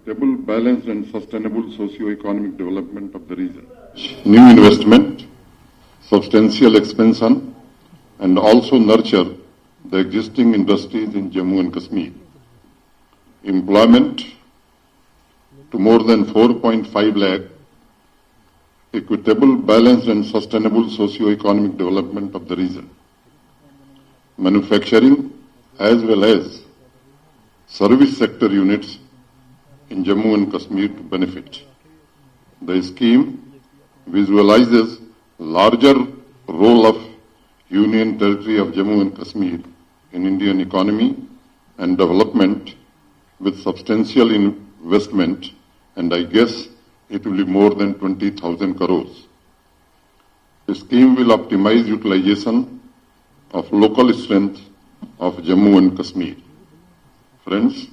stable, balanced and sustainable socio-economic development of the region. New investment, substantial expansion, and also nurture the existing industries in Jammu and Kashmir. Employment to more than 4.5 lakh, equitable, balanced and sustainable socio-economic development of the region. Manufacturing as well as service sector units in Jammu and Kashmir to benefit. The scheme visualizes larger role of Union Territory of Jammu and Kashmir in Indian economy and development with substantial investment, and I guess it will be more than 20,000 crores. The scheme will optimize utilization of local strength of Jammu and Kashmir. Friends,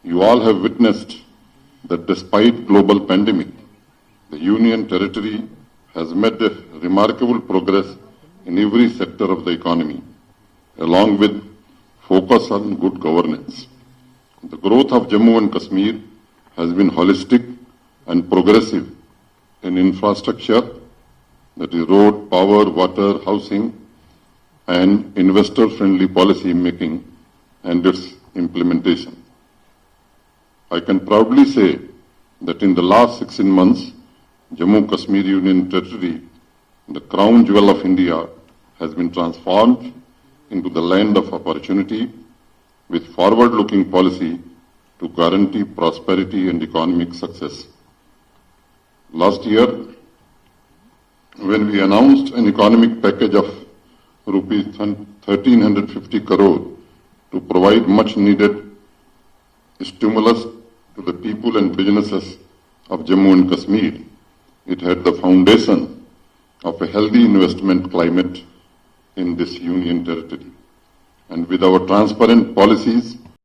you all have witnessed that despite global pandemic, the Union Territory has made a remarkable progress in every sector of the economy, along with focus on good governance. The growth of Jammu and Kashmir has been holistic and progressive in infrastructure, that is road, power, water, housing, and investor-friendly policy making and its implementation. I can proudly say that in the last 16 months, Jammu Kashmir Union Territory, the crown jewel of India, has been transformed into the land of opportunity with forward-looking policy to guarantee prosperity and economic success. Last year, when we announced an economic package of rupees 1,350 crore to provide much needed stimulus to the people and businesses of Jammu and Kashmir, it had the foundation of a healthy investment climate in this Union Territory. And with our transparent policies